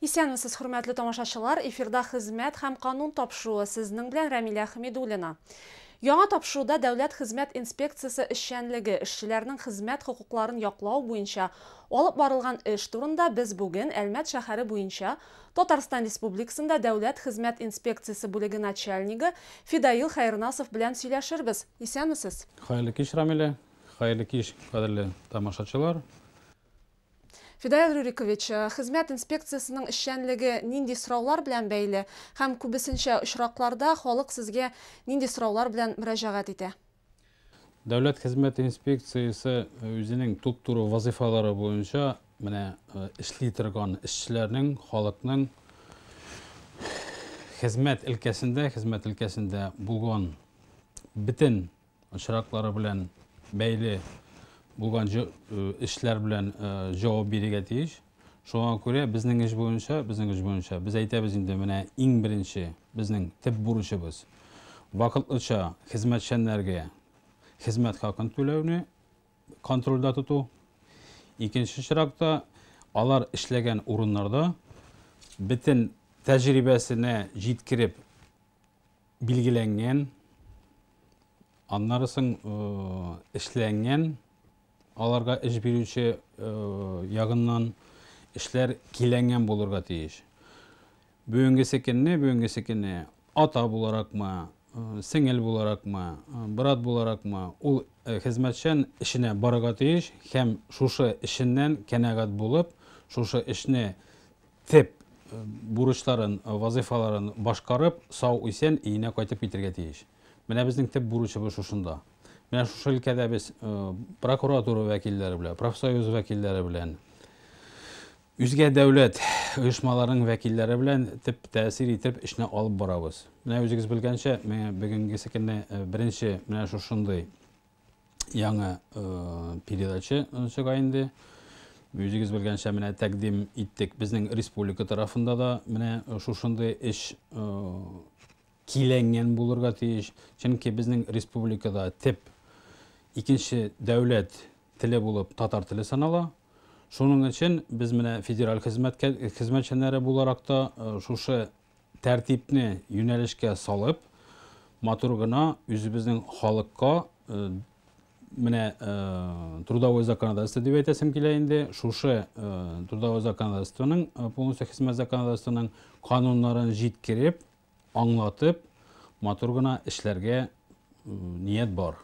Исәнмесез, хөрмәтле тамашачылар, эфирда хезмәт һәм канун тапшыруы сезнең белән Рәмилә Хәмидуллина. Яңа тапшыруда Дәүләт хезмәт инспекциясе эшчәнлеге, эшчеләрнең хезмәт хокукларын яклау буенча алып барылган эш турында без бүген Әлмәт шәһәре буенча Татарстан Республикасында Дәүләт хезмәт инспекциясе бүлеге начальнигы Фидаил Хәйрнасов белән сөйләшербез. Исәнмесез? Хәерле кич, Рәмилә. Хәерле кич, кадерле тамашачылар. Фидаил Рюрикович, хезмәт инспекциясының эшчәнлеге нинди сораулар белән бәйле һәм күбесенчә очракларда халык сезгә нинди сораулар белән мөрәҗәгать итә? Дәүләт хезмәт инспекциясе үзенең туп-туры вазифалары буенча менә эшли торган эшчеләрнең, халыкның хезмәт өлкәсендә булган бөтен очраклары белән бәйле булган эшләр белән җавап бирергә тиеш. Шуңа күрә безнең эш буенча без әйтәбез инде менә иң беренче безнең төп бурычыбыз вакытлыча хезмәтчәннәргә хезмәт хакын түләүне контрольдә тоту. Икенче чиратта алар эшләгән урыннарда бөтен тәҗрибәсенә җиткереп билгеләнгән, аннары соң эшләнгән аларга эш бирүче ягыннан эшләр киләнгән булырга тиеш. Бүгенге көнне ата буларакмы, сеңел буларакмы, брат буларакмы, ул хезмәтчән эшенә барырга тиеш һәм шушы эшеннән канәгать булып, шушы эшне теп бурычларын, вазифаларын башкарып, сау исән өенә кайтып китәргә тиеш. Менә безнең төп бурычыбыз шушында. Менә шушы өлкәдә без прокуратура вәкилләре белән, профсоюз вәкилләре белән, үзгә дәүләт оешмаларының вәкилләре белән төп тәэсир итеп эшне алып барабыз. Менә үзегез белгәнчә, бүгенге көнне беренче менә шушындый яңа передача чыга инде. Үзегез белгәнчә менә тәкъдим иттек безнең республика тарафында да менә шушындый эш киләнгән булырга тиеш. Чөнки безнең республикада төп икенче дәүләт теле булып татар теле санала. Шуның өчен без менә федераль хезмәтчәннәре буларак та шушы тәртипне юнәлешкә салып, матур гына үзебезнең халыкка менә трудовой законодательство дип әйтәсем килә инде. Шушы трудовой законодательствоның, полностью хезмәт законодательствоның кануннарын җиткереп, аңлатып, матур гына эшләргә ният бар.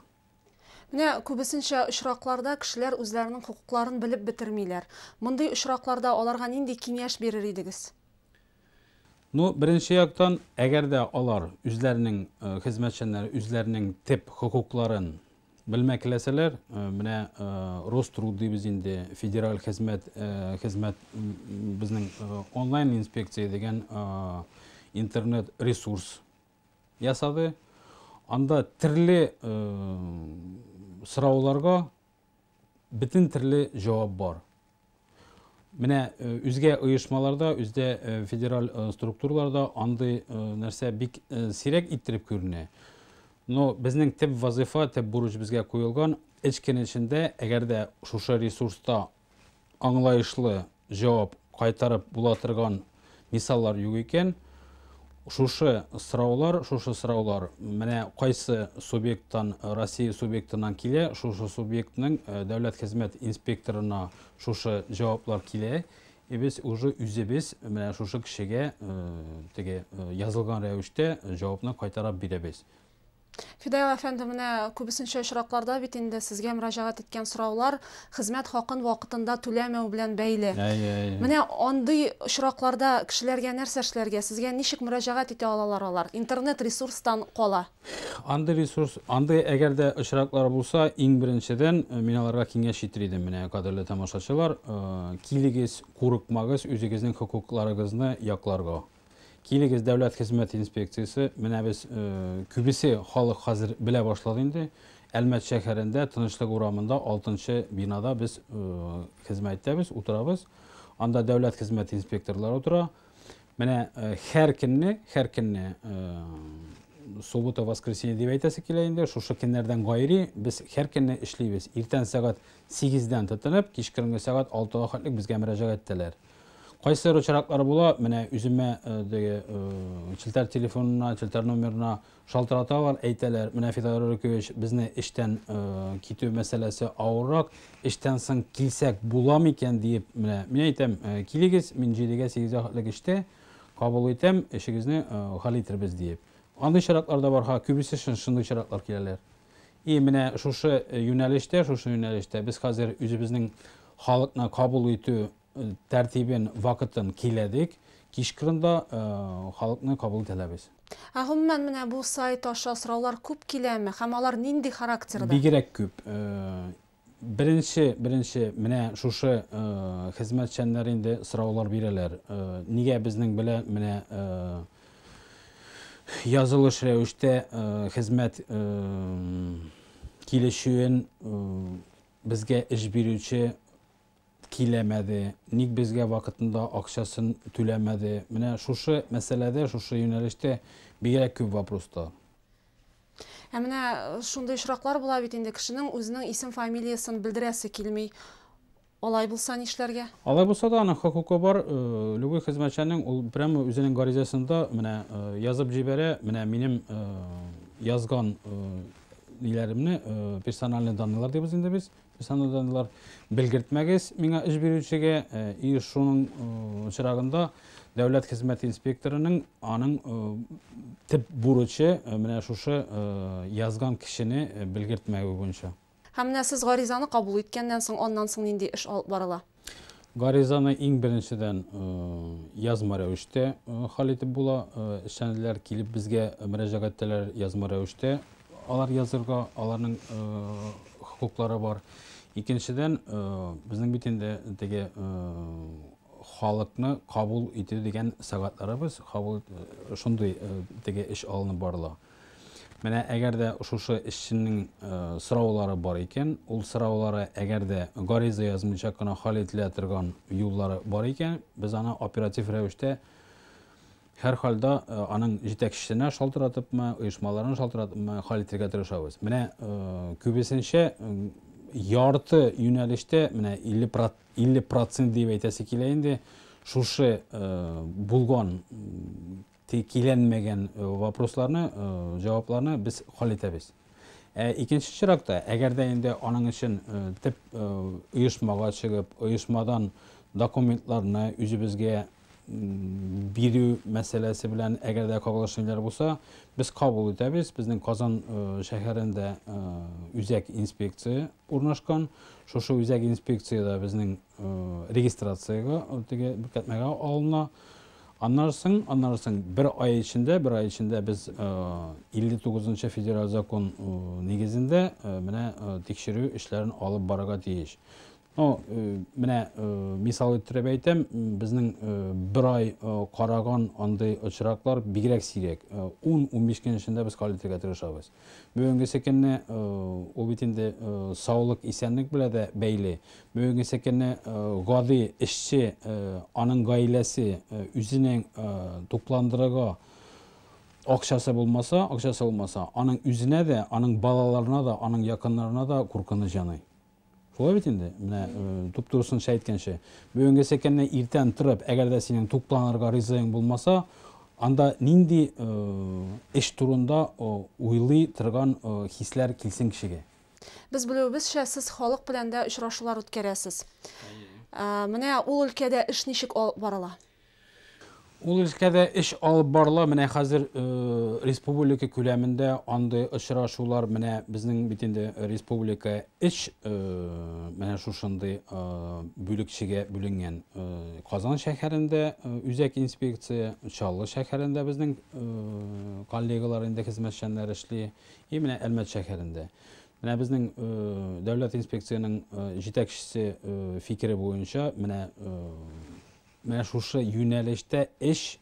Менә күбесенчә очракларда кешеләр үзләренең хукукларын белеп бетермиләр. Мондый очракларда аларга нинди киңәш бирер идегез? Беренче яктан, әгәр дә алар үзләренең хезмәтчәннәре үзләренең төп хукукларын белмәкләсәләр, менә Роструд дибез инде, федераль хезмәт безнең онлайн инспекция дигән интернет ресурс ясады. Анда төрле сорауларга бөтен төрле җавап бар. Менә үзгә оешмаларда, үздә федераль структураларда андый нәрсә бик сирәк иттереп күренә. Безнең төп вазифа, төп бурыч безгә куелган, эч кенешендә әгәр дә шушы ресурста аңлаешлы җавап кайтарып була торган мисаллар юк икән, шушы сораулар менә кайсы субъекттан, Россия субъектынан килә, шушы субъектның дәүләт хезмәт инспекторына шушы җаваплар килә. Без уже үзебез менә шушы кешегә теге язылган рәвештә җавапны кайтарып бирәбез. Фидаил әфәнде, менә күбесенчә очракларда бит инде сезгә мөрәҗәгать иткән сораулар хезмәт хакын вакытында түләмәү белән бәйле. Менә андый очракларда кешеләргә нәрсә эшләргә, сезгә ничек мөрәҗәгать итә алалар? Интернет ресурстан кала. Андый әгәр дә очраклар булса, иң беренчедән мин аларга киңәш итер идем, менә кадерле тамашачылар, килегез, курыкмагыз, үзегезнең хокукларыгызны якларга. Килегез дәүләт хезмәт инспекциясе, менә без күбесе халык хәзер белә башлады инде. Әлмәт шәһәрендә, Тынычлык урамында 6-нчы бинада без хезмәттәбез, утырабыз. Анда дәүләт хезмәт инспекторлары утыра. Менә һәр көнне суббота, воскресенье дип әйтәсе килә инде. Шушы көннәрдән гайри без һәр көнне эшлибез. Иртән сәгать 8-дән тотынып, кичкеренге сәгать 6-га хәтлек безгә мөрәҗәгать итәләр. Кайсы очраклар була, менә үземә челтәр телефонына, челтәр номерына шалтыраталар, әйтәләр, менә Фидор Рөкевич, безне эштән китү мәсьәләсе авыррак, эштән соң килсәк буламы икән дип, менә мин әйтәм, килегез, мин 7-гә 8-гә хатлык эштә кабул итәм, эшегезне хәл итәрбез дип. Андый очраклар да бар, күбесе шундый очраклар киләләр. И менә шушы юнәлештә без хәзер үзебезнең халыкны кабул итү тәртибен, вакытын киләдек, кичкырында халыкны кабул итәләбез. Гомумән менә бу сайт аша сораулар күп киләме һәм алар нинди характерда? Бигрәк күп. Беренче менә шушы хезмәтчәннәр инде сораулар бирәләр. Нигә безнең белән менә язылыш рәвештә хезмәт килешүен безгә эш бирүче киләмәде, ник безгә вакытында акчасын түләмәде. Менә шушы мәсьәләдә, шушы юнәлештә бигрәк күп вопростар. Менә шундый очраклар була бит инде, кешенең үзенең исем фамилиясын белдерәсе килми. Алай булса нишләргә? Алай булса да аның хокукы бар. Любой хезмәтчәнең ул прямо үзенең гаризасында менә язып җибәрә, менә минем язган ниләремне, персональный данныйлар дибез инде без. Персональный данныйлар белгертмәгез миңа эш бирүчегә, и шуның чирагында дәүләт хезмәт инспекторының аның тип бурычы менә шушы язган кешене белгертмәге буенча. Һәм менә сез гаризаны кабул иткәннән соң, аннан соң нинди эш алып барыла? Гаризаны иң беренчедән язма рәвештә хәл итеп була. Эшчәнләр килеп безгә мөрәҗәгать итәләр язма рәвештә. Алар язырга, аларның хукуклары бар. Икенчедән, безнең бит инде теге халыкны кабул итү дигән сәгатьләребез, шундый теге эш алынып барыла. Менә әгәр дә шушы эшченең сораулары бар икән, ул сораулары әгәр дә гариза язмыйча кына хәл ителә торган юллары бар икән, без аны оператив рәвештә һәр хәлдә аның җитәкчесенә шалтыратыпмы, оешмаларын шалтыратыпмы хәл итәргә тырышабыз. Менә күбесенчә ярты юнәлештә менә 50% дип әйтәсе килә инде шушы булган киләнмәгән вопросларны, җавапларны без хәл итәбез. Икенче чиракта, әгәр дә инде аның өчен тип оешмага чыгып, оешмадан документларны үзебезгә бирү мәсьәләсе белән әгәр дә кагылышлар булса, без кабул итәбез. Безнең Казан шәһәрендә үзәк инспекция урнашкан. Шушы үзәк инспекциядә безнең регистрациягә теге беркәтмәгә алына. Аннан соң бер ай içində без 59-нчы федераль закон нигезендә менә тикшерү эшләрен алып барырга тиеш. Менә мисал иттереп әйтәм, безнең бер ай караган андый очраклар бигрәк сирәк. 10-15 көн эчендә без хәл итәргә тырышабыз. Бүгенге секенне ул бит инде саулык, исәнлек белән дә бәйле. Бүгенге секенне гади эшче, аның гаиләсе үзенең тукландырырга акчасы булмаса, аның үзенә дә, аның балаларына да, аның якыннарына да куркыныч җаный. Шулай бит инде, менә туп-турысынча әйткәнчә, бүгенге секенне иртән торып, әгәр дә синең тукланырга ризаң булмаса, анда нинди эш турында уйлый торган хисләр килсен кешегә. Без белүебезчә, сез халык белән дә очрашулар үткәрәсез. Менә ул өлкәдә эш ничек алып барыла? Ул өлкәдә эш алып барыла, менә хәзер республика күләмендә андый очрашулар, менә безнең бит инде республика эш менә шушындый бүлекчегә бүленгән. Казан шәһәрендә үзәк инспекция, Чаллы шәһәрендә безнең коллегалар инде хезмәтчәннәр эшли, и менә Әлмәт шәһәрендә. Менә безнең дәүләт инспекцияның җитәкчесе фикере буенча, менә шушы юнәлештә эш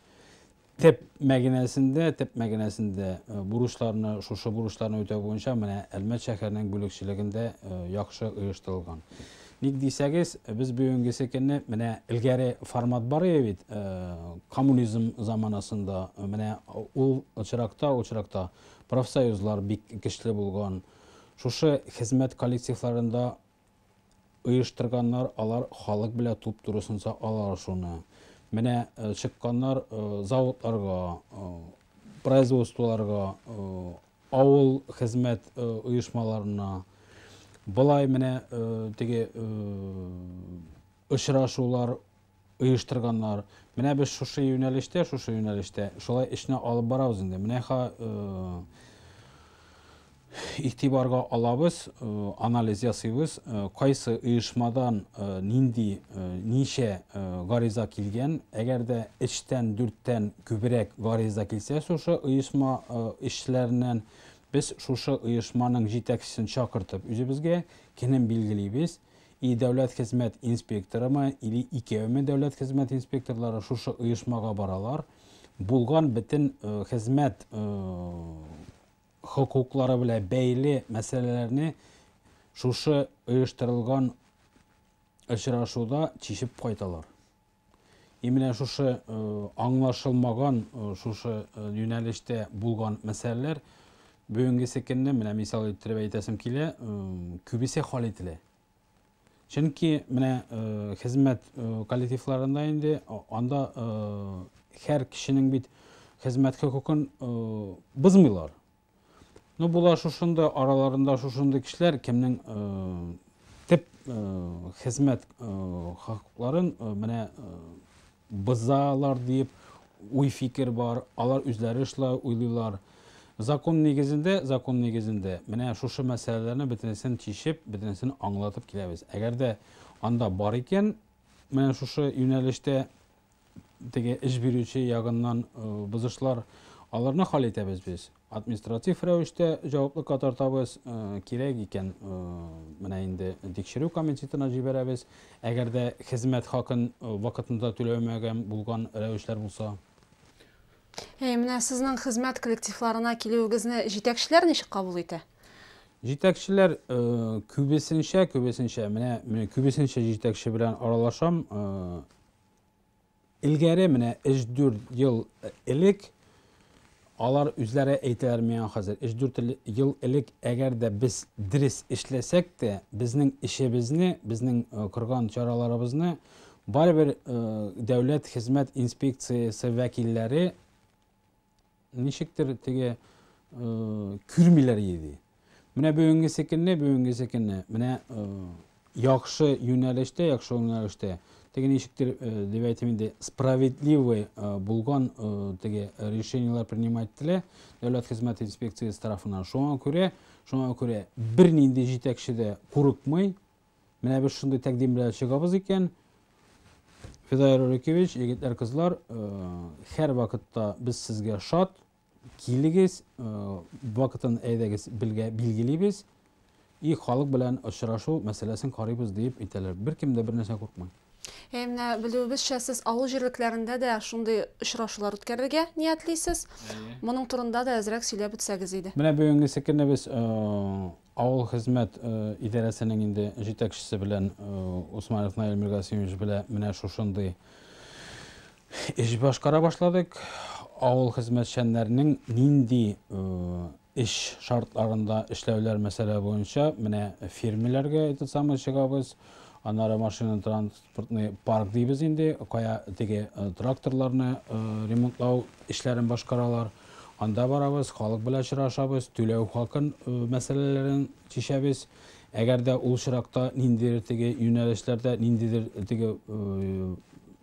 тип мәгънәсендә шушы бурычларны үтәү буенча менә Әлмәт шәһәренең бүлекчелегендә яхшы оештырылган. Ник дисәгез, без бүгенге секенне менә илгәре формат бар бит, коммунизм заманасында, менә ул очракта профсоюзлар бик көчле булган. Шушы хезмәт коллективларында ыйыштырганнар, алар халык белән туп турысынча алар шуны. Менә чыкканнар заводларга, производстволарга, авыл хезмәт оешмаларына, былай менә теге очрашулар оештырганнар. Менә без шушы юнәлештә, шулай эшне алып барабыз инде. Менә игътибарга алабыз, анализ ясыйбыз, кайсы оешмадан ничә гариза килгән. Әгәр дә 3-тән 4-тән күбрәк гариза килсә, шушы оешма эшчеләреннән biz шушы оешманың җитәкчесен чакыртып, үзебезгә кенем билгелибез. И дәүләт хезмәт инспекторымы, или икәүме дәүләт хезмәт инспекторлары шушы оешмага баралар. Булган бөтен хезмәт хокуклары белән бәйле мәсьәләләрне шушы оештырылган очрашуда чишеп кайталар. И менә шушы аңлашылмаган, шушы юнәлештә булган мәсьәләләр бүгенге көнне, менә мисал иттереп әйтәсем килә, күбесе хал ителә. Чөнки менә хезмәт коллективларында инде анда һәр кешенең бит хезмәт хокукын бозмыйлар. Ну була шушында араларында шушында кешеләр кемнең тип хезмәт хокукларын менә бозалар дип уй фикер бар, алар үзләре эшләй уйлыйлар. Закон нигезендә, менә шушы мәсьәләләрне бөтенесен чишеп, бөтенесен аңлатып киләбез. Әгәр дә анда бар икән, менә шушы юнәлештә теге эш бирүче ягыннан бузышлар, аларны хал итәбез без. Административ рәвештә җаваплылыкка тартабыз, кирәк икән менә инде тикшерү комитетына җибәрәбез. Әгәр дә хезмәт хакын вакытында түләмәгән булган рәвешләр булса. Менә сезнең хезмәт коллективларына килүегезне җитәкчеләр ничек кабул итә? Җитәкчеләр күбесенчә, менә күбесенчә җитәкче белән аралашам. Илгәре менә 3-4 ел элек алар үзләре әйтәләр миңа хәзер. 3-4 ел элек әгәр дә без дөрес эшләсәк тә, безнең эшебезне, безнең кырган чараларыбызны барыбер дәүләт хезмәт инспекциясе вәкилләре ничектер теге күрмиләр иде. Менә бүгенге көнне, менә яхшы юнәлештә, теге ничектер дип әйтим инде, справедливый булган теге решениялар принимать ителә дәүләт хезмәт инспекциясе тарафыннан. Шуңа күрә бернинди җитәкче дә курыкмый. Менә без шундый тәкъдим белән чыгабыз икән. Федор Рукевич, егетләр, кызлар, һәр вакытта без сезгә шат, килегез, вакытын әйдәгез билгелибез, и халык белән очрашу мәсьәләсен карыйбыз дип әйтәләр. Беркем дә бернәрсә курыкмый. Менә белүебезчә, сез авыл җирлекләрендә дә шундый очрашулар үткәрергә ниятлисез. Моның турында да әзрәк сөйләп үтсәгез иде. Менә бүгенге көнне без авыл хезмәт идарәсенең инде җитәкчесе белән, Усманов Наил Миргасимович белән менә шушындый эш башкара башладык. Авыл хезмәтчәннәренең нинди эш шартларында эшләүләр мәсьәлә буенча менә фермерләргә әйтсәм чыгабыз. Аннары машина транспортный парк дибез инде, кая теге тракторларны ремонтлау эшләрен башкаралар. Анда барабыз, халык белән очрашабыз, түләү хакын мәсьәләләрен чишәбез. Әгәр дә ул чиракта ниндидер теге юнәлешләрдә ниндидер теге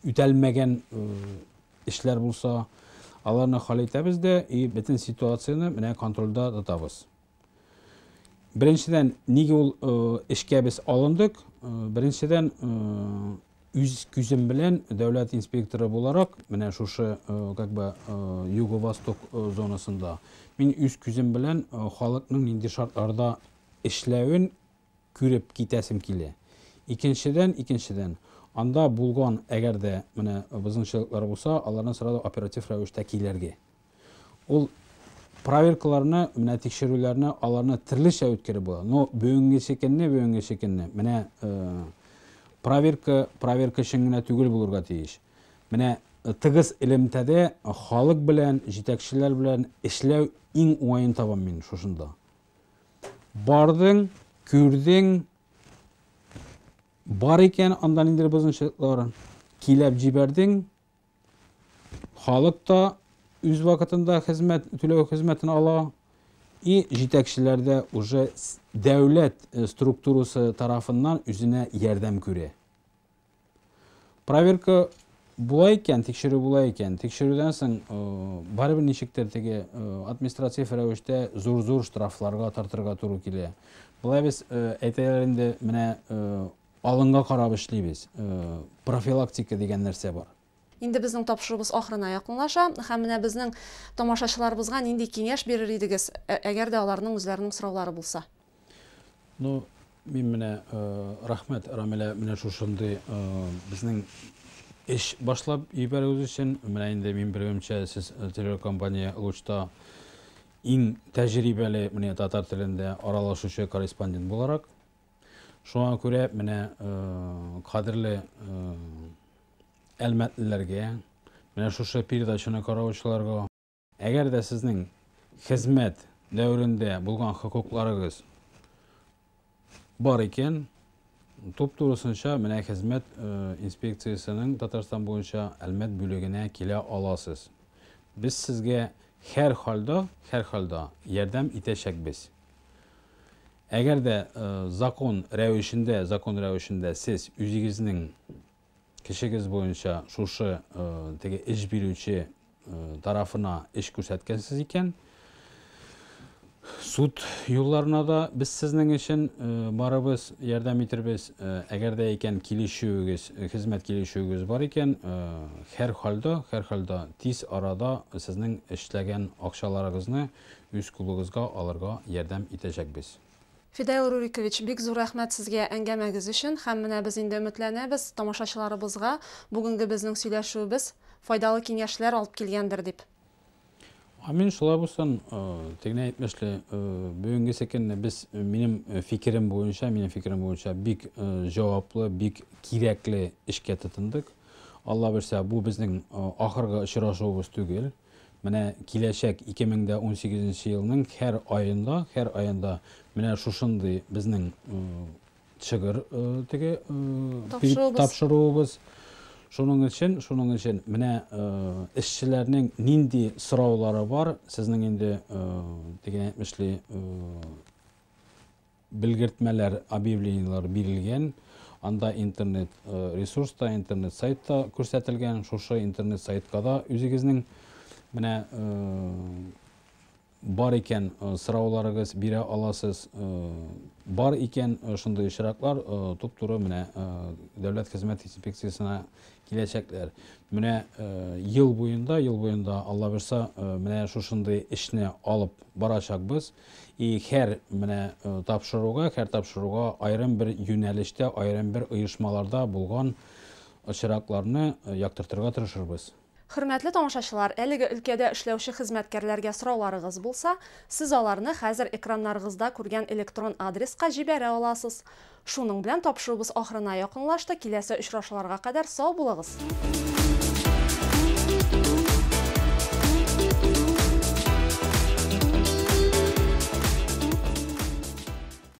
үтәлмәгән эшләр булса, аларны хал итәбез дә, и бөтен ситуацияны менә контрольдә тотабыз. Беренчедән, нигә ул эшкә без алындык? Беренчедән, үз күзем белән дәүләт инспекторы буларак, менә шушы Юго-Восток зонасында, мин үз күзем белән халыкның нинди шартларда эшләвен күреп китәсем килә. Икенчедән, анда булган әгәр дә менә бозынчылыклар булса, аларны сразу оператив рәвештә килергә. Ул проверкаларны, менә тикшерүләрне аларны төрлечә үткәреп була. Но бүгенге көнне, менә проверка өчен генә түгел булырга тиеш. Менә тыгыз элемтәдә халык белән, җитәкчеләр белән эшләү иң уңайын табам мин шушында. Бардың, күрдең, бар екен, андан инде бұзыншылықтар килеп жибердең. Халық та үз вакытында төлөө хезмәтен ала. И жетекчиләрдә уже дәүләт структурасы тарафыннан үзенә ярдәм күрә. Проверка була икән, тикшерү була икән. Тикшерүдән соң барыбер ничектер теге административ рәвештә зур штрафларга тартырга туры килә. Булай без әйтәләр инде менә алынга карап эшлибез. Профилактика дигән нәрсә бар. Инде безнең тапшыруыбыз ахырына якынлаша, һәм менә безнең тамашачыларыбызга нинди киңәш бирер идегез, әгәр дә аларның үзләренең сораулары булса? Ну, мин менә рәхмәт, Рамилә, менә шушындый безнең эш башлап ибәрүз өчен, менә инде мин белгәнчә сез телекомпания Лучта иң тәҗрибәле менә татар телендә аралашучы корреспондент буларак. Шуңа күрә менә кадерле әлмәтлеләргә, менә шушы передачаны караучыларга, әгәр дә сезнең хезмәт дәврендә булган хокукларыгыз бар икән, туп-турысынча менә хезмәт инспекциясының Татарстан буенча әлмәт бүлегенә килә аласыз. Без сезгә һәр халда ярдәм итәчәкбез. Әгәр дә закон рәвешендә сез үзегезнең кешегез буенча шушы теге эш бирүче тарафына эш күрсәткәнсез икән, суд юлларына да без сезнең өчен барыбыз, ярдәм итербез. Әгәр дә икән хезмәт килешүегез бар икән, һәр халда тиз арада сезнең эшләгән акчаларыгызны үз кулыгызга алырга ярдәм итәчәкбез. Фидаил Рурикович, бик зур рәхмәт сезгә әңгәмәгез өчен, һәм менә без инде өметләнәбез, тамашачыларыбызга бүгенге безнең сөйләшүебез файдалы киңәшләр алып килгәндер дип. Амин, шулай булсын, тегенә әйтмәшле, бүгенге секенне без минем фикерем буенча бик җаваплы, бик кирәкле эшкә тотындык. Алла берсә, бу безнең ахыргы очрашуыбыз түгел. Менә киләчәк 2018 елның һәр аенда менә шушындый безнең чыгыр теге тапшыруыбыз. Шуның өчен менә эшчеләрнең нинди сораулары бар, сезнең инде дигән әйтмешли белгертмәләр, объявлениялар бирелгән. Анда интернет ресурста, интернет сайтта күрсәтелгән. Шушы интернет сайтка да үзегезнең менә бар икән сорауларыгыз бирә аласыз. Бар икән шундый очраклар, туп-туры менә Дәүләт хезмәт инспекциясына киләчәкләр. Менә ел буенда Алла берсә, менә шушындый эшне алып барачакбыз. И һәр тапшыруга аерым бер юнәлештә, аерым бер оешмаларда булган очракларны яктыртырга тырышырбыз. Хөрмәтле тамашачылар, әлеге өлкәдә эшләүче хезмәткәрләргә сорауларыгыз булса, сез аларны хәзер экраннарыгызда күргән электрон адреска җибәрә аласыз. Шуның белән тапшыруыбыз ахырына якынлашты. Киләсе очрашуларга кадәр сау булыгыз.